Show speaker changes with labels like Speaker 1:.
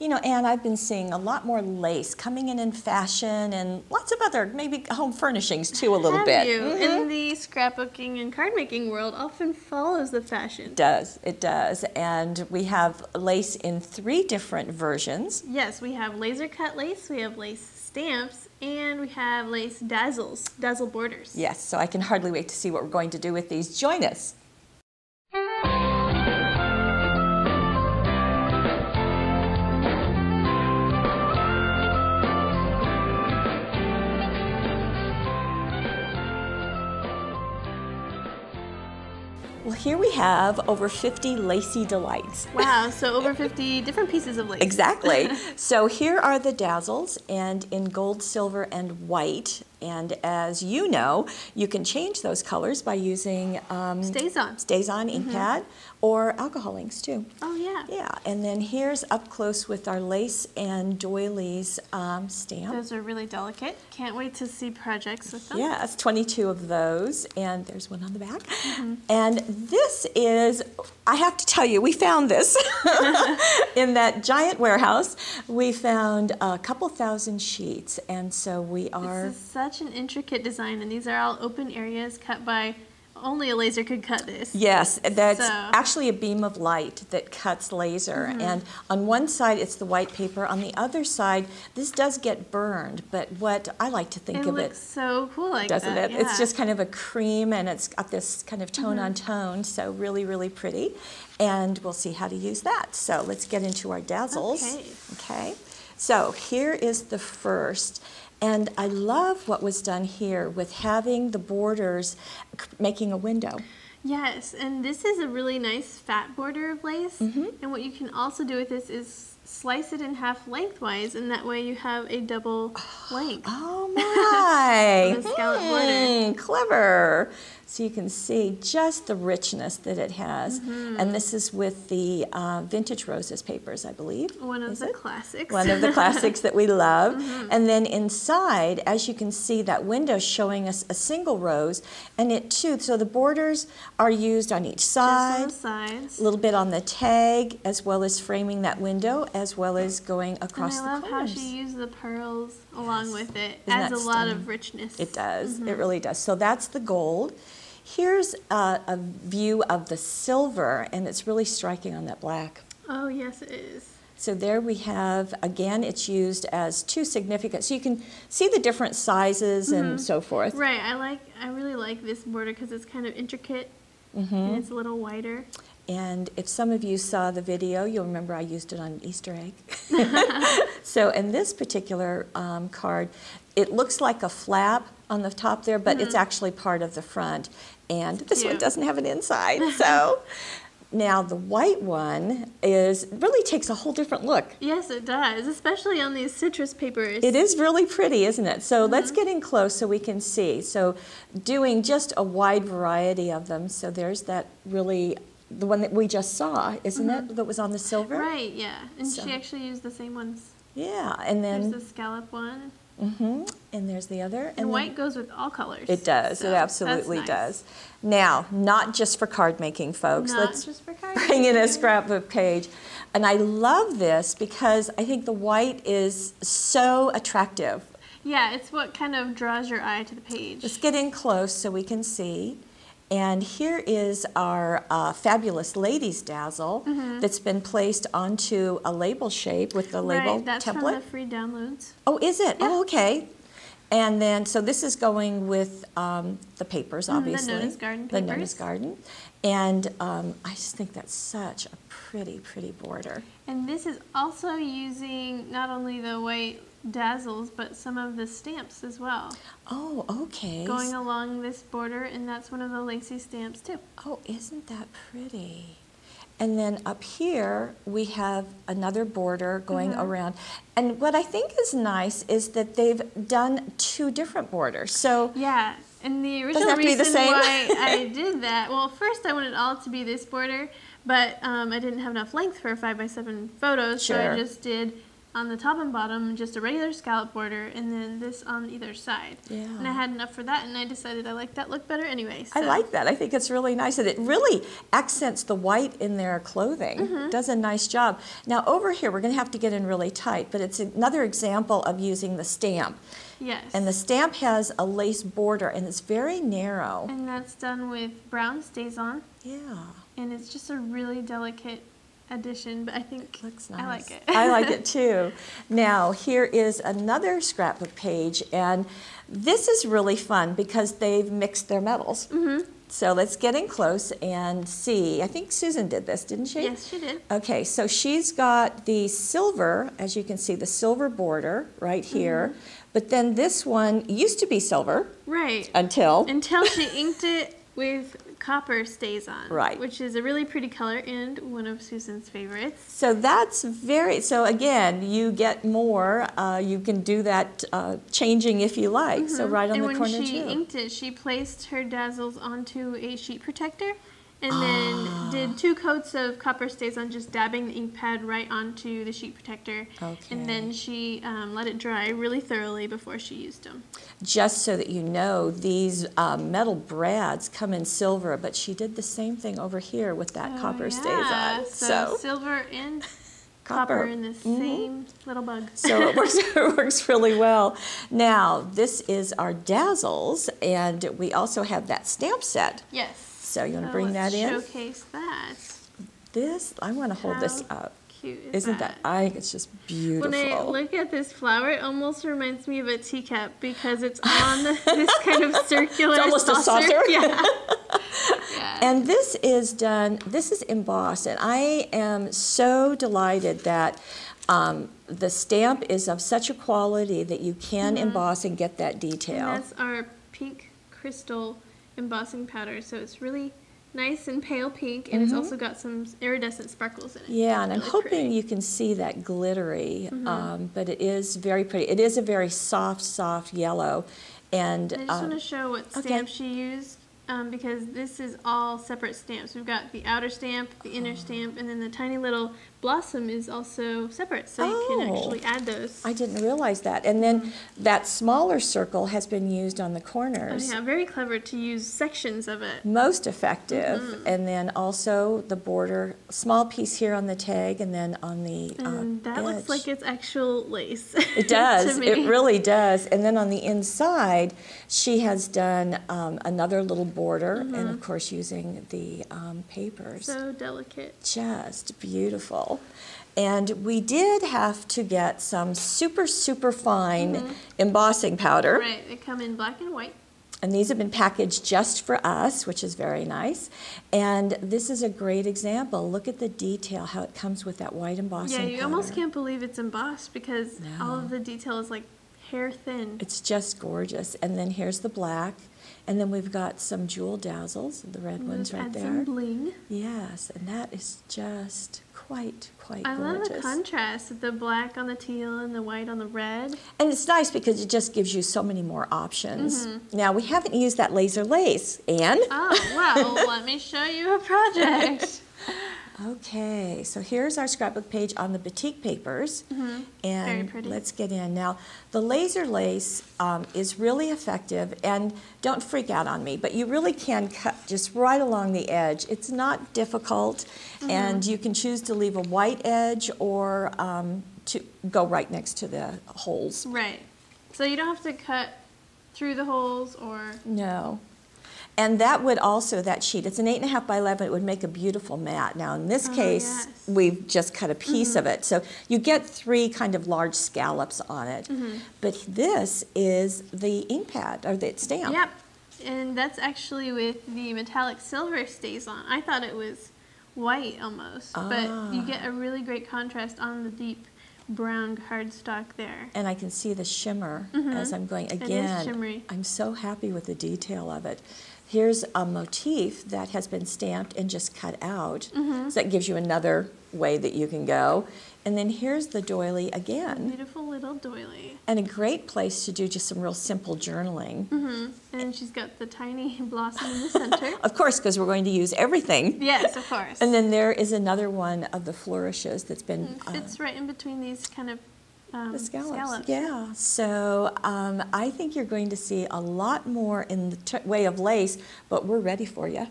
Speaker 1: You know, and I've been seeing a lot more lace coming in fashion and lots of other, maybe home furnishings too, a little bit.
Speaker 2: Have you? In the scrapbooking and card making world often follows the fashion.
Speaker 1: It does. And we have lace in 3 different versions.
Speaker 2: Yes, we have laser cut lace, we have lace stamps, and we have lace dazzle borders.
Speaker 1: Yes, so I can hardly wait to see what we're going to do with these. Join us. Well, here we have over 50 Lacy delights.
Speaker 2: Wow, so over 50 different pieces of lace.
Speaker 1: Exactly. So here are the dazzles, and in gold, silver, and white. And as you know, you can change those colors by using Stays-On ink pad or alcohol inks too.
Speaker 2: Oh yeah.
Speaker 1: Yeah, and then here's up close with our lace and doilies stamp.
Speaker 2: Those are really delicate. Can't wait to see projects with them.
Speaker 1: Yes, 22 of those, and there's one on the back. And this is, I have to tell you, we found this in that giant warehouse. We found a couple thousand sheets, and so we are...
Speaker 2: This is such an intricate design, and these are all open areas cut by, only a laser could cut this.
Speaker 1: Yes, that's actually a beam of light that cuts laser. And on one side it's the white paper, on the other side this does get burned, but what I like to think of it...
Speaker 2: It looks so cool like
Speaker 1: doesn't
Speaker 2: that,
Speaker 1: it? It's just kind of a cream, and it's got this kind of tone on tone, so really, really pretty. And we'll see how to use that. So let's get into our dazzles. Okay. So here is the first. And I love what was done here with having the borders making a window.
Speaker 2: Yes, and this is a really nice fat border of lace. And what you can also do with this is slice it in half lengthwise, and that way you have a double length.
Speaker 1: Oh my!
Speaker 2: The scallop border.
Speaker 1: Clever. So you can see just the richness that it has. And this is with the Vintage Roses papers, I believe.
Speaker 2: One of the classics.
Speaker 1: One of the classics that we love. And then inside, as you can see, that window showing us a single rose, and it too, so the borders are used on each side.
Speaker 2: Just on the sides.
Speaker 1: A little bit on the tag, as well as framing that window, as well as going across the corners.
Speaker 2: And I love how she used the pearls along with it.
Speaker 1: Isn't
Speaker 2: Adds
Speaker 1: that
Speaker 2: a lot
Speaker 1: stunning?
Speaker 2: of richness.
Speaker 1: It does. It really does. So that's the gold. Here's a view of the silver, and it's really striking on that black.
Speaker 2: Oh, yes, it is.
Speaker 1: So there we have, again, it's used as 2 significant, so you can see the different sizes and so forth.
Speaker 2: Right, I really like this border because it's kind of intricate and it's a little wider.
Speaker 1: And if some of you saw the video, you'll remember I used it on an Easter egg. So in this particular card, it looks like a flap on the top there, but it's actually part of the front. And this one doesn't have an inside, so. Now the white one really takes a whole different look.
Speaker 2: Yes, it does, especially on these citrus papers.
Speaker 1: It is really pretty, isn't it? So let's get in close so we can see. So doing just a wide variety of them. So there's that really, the one that we just saw, isn't it? That was on the silver?
Speaker 2: Right, yeah. And she actually used the same ones.
Speaker 1: Yeah, and then...
Speaker 2: There's the scallop one.
Speaker 1: And there's the other.
Speaker 2: And white goes with all colors.
Speaker 1: It does. So it absolutely does. Now, not just for card making, folks.
Speaker 2: Let's just for card
Speaker 1: bring in a scrapbook page. And I love this because I think the white is so attractive.
Speaker 2: Yeah, it's what kind of draws your eye to the page.
Speaker 1: Let's get in close so we can see. And here is our fabulous ladies dazzle that's been placed onto a label shape with the label
Speaker 2: that's
Speaker 1: template.
Speaker 2: From the free downloads.
Speaker 1: Oh, is it?
Speaker 2: Yeah.
Speaker 1: Oh, okay. And then, so this is going with the papers, obviously.
Speaker 2: The Nona's Garden
Speaker 1: The
Speaker 2: papers.
Speaker 1: Nona's Garden. And I just think that's such a pretty, pretty border.
Speaker 2: And this is also using not only the white dazzles, but some of the stamps as well.
Speaker 1: Oh, okay.
Speaker 2: Going along this border, and that's one of the Lacy stamps too.
Speaker 1: Oh, isn't that pretty? And then up here, we have another border going around. And what I think is nice is that they've done 2 different borders. So
Speaker 2: yeah, and the original
Speaker 1: have to be the
Speaker 2: reason
Speaker 1: same?
Speaker 2: why I did that, well, first I wanted all to be this border, but I didn't have enough length for a 5x7 photo, so I just did on the top and bottom, just a regular scallop border, and then this on either side.
Speaker 1: Yeah.
Speaker 2: And I had enough for that, and I decided I liked that look better anyway. So.
Speaker 1: I like that. I think it's really nice, and it really accents the white in their clothing. Does a nice job. Now over here, we're going to have to get in really tight, but it's another example of using the stamp.
Speaker 2: Yes.
Speaker 1: And the stamp has a lace border, and it's very narrow.
Speaker 2: And that's done with brown stays-on.
Speaker 1: Yeah.
Speaker 2: And it's just a really delicate addition, but I think
Speaker 1: Looks nice.
Speaker 2: I like it.
Speaker 1: I like it too. Now, here is another scrapbook page, and this is really fun because they've mixed their metals. So let's get in close and see. I think Susan did this, didn't she?
Speaker 2: Yes, she did.
Speaker 1: Okay, so she's got the silver, as you can see, the silver border right here. But then this one used to be silver.
Speaker 2: Right.
Speaker 1: Until
Speaker 2: she inked it with copper stays-on.
Speaker 1: Right.
Speaker 2: Which is a really pretty color and one of Susan's favorites.
Speaker 1: So that's so again, you get more, you can do that changing if you like, so right on the corner too.
Speaker 2: And when she inked it, she placed her dazzles onto a sheet protector and then did 2 coats of copper stays-on, just dabbing the ink pad right onto the sheet protector.
Speaker 1: Okay.
Speaker 2: And then she let it dry really thoroughly before she used them.
Speaker 1: Just so that you know, these metal brads come in silver, but she did the same thing over here with that copper stays-on.
Speaker 2: So silver and copper in the same little bug.
Speaker 1: So it works really well. Now, this is our dazzles, and we also have that stamp set.
Speaker 2: Yes.
Speaker 1: So you want to bring that in?
Speaker 2: Showcase that.
Speaker 1: This, I want to hold this up.
Speaker 2: Cute
Speaker 1: Isn't that? I think it's just beautiful.
Speaker 2: When I look at this flower, it almost reminds me of a teacup because it's on this kind of circular
Speaker 1: It's almost a saucer.
Speaker 2: Yeah.
Speaker 1: And this is done, this is embossed, and I am so delighted that the stamp is of such a quality that you can emboss and get that detail.
Speaker 2: And that's our pink crystal embossing powder, so it's really nice and pale pink, and it's also got some iridescent sparkles in it.
Speaker 1: Yeah, and
Speaker 2: really
Speaker 1: I'm hoping
Speaker 2: pretty.
Speaker 1: you can see that glittery, but it is very pretty. It is a very soft yellow. And
Speaker 2: I just want to show what stamp she used, because this is all separate stamps. We've got the outer stamp, the inner stamp, and then the tiny little blossom is also separate, so you can actually add those.
Speaker 1: I didn't realize that. And then that smaller circle has been used on the corners.
Speaker 2: Oh yeah, very clever to use sections of it.
Speaker 1: Most effective. And then also the border, small piece here on the tag, and then on the
Speaker 2: And that looks
Speaker 1: edge.
Speaker 2: like it's actual lace.
Speaker 1: It does.
Speaker 2: to me.
Speaker 1: It really does. And then on the inside, she has done another little border, and of course using the papers.
Speaker 2: So delicate.
Speaker 1: Just beautiful. And we did have to get some super fine embossing powder.
Speaker 2: Right, they come in black and white.
Speaker 1: And these have been packaged just for us, which is very nice. And this is a great example. Look at the detail, how it comes with that white embossing powder.
Speaker 2: Yeah, you almost can't believe it's embossed because
Speaker 1: No.
Speaker 2: all of the detail is like hair thin.
Speaker 1: It's just gorgeous. And then here's the black. And then we've got some jewel dazzles, the red ones right
Speaker 2: Add
Speaker 1: there.
Speaker 2: some bling.
Speaker 1: Yes, and that is just quite
Speaker 2: I
Speaker 1: gorgeous.
Speaker 2: love the contrast of the black on the teal and the white on the red.
Speaker 1: And it's nice because it just gives you so many more options. Now, we haven't used that laser lace, Anne.
Speaker 2: Oh, well, let me show you a project.
Speaker 1: Okay, so here's our scrapbook page on the batik papers.
Speaker 2: Very
Speaker 1: And
Speaker 2: pretty.
Speaker 1: let's get in. Now, the laser lace is really effective, and don't freak out on me, but you really can cut just right along the edge. It's not difficult, and you can choose to leave a white edge or to go right next to the holes.
Speaker 2: Right. So you don't have to cut through the holes or...
Speaker 1: No. And that would also, that sheet, it's an 8.5 by 11, it would make a beautiful mat. Now in this case,
Speaker 2: yes.
Speaker 1: we've just cut a piece of it. So you get 3 kind of large scallops on it. But this is the ink pad, or the stamp.
Speaker 2: Yep. And that's actually with the metallic silver stays on. I thought it was white almost, but you get a really great contrast on the deep brown cardstock there.
Speaker 1: And I can see the shimmer as I'm going. Again,
Speaker 2: shimmery.
Speaker 1: I'm so happy with the detail of it. Here's a motif that has been stamped and just cut out. So that gives you another way that you can go. And then here's the doily again.
Speaker 2: Beautiful little doily.
Speaker 1: And a great place to do just some real simple journaling.
Speaker 2: And she's got the tiny blossom in the center.
Speaker 1: Of course, because we're going to use everything.
Speaker 2: Yes, of course.
Speaker 1: And then there is another one of the flourishes that's been...
Speaker 2: Fits right in between these kind of
Speaker 1: The scallops.
Speaker 2: scallops.
Speaker 1: Yeah. So I think you're going to see a lot more in the way of lace, but we're ready for you.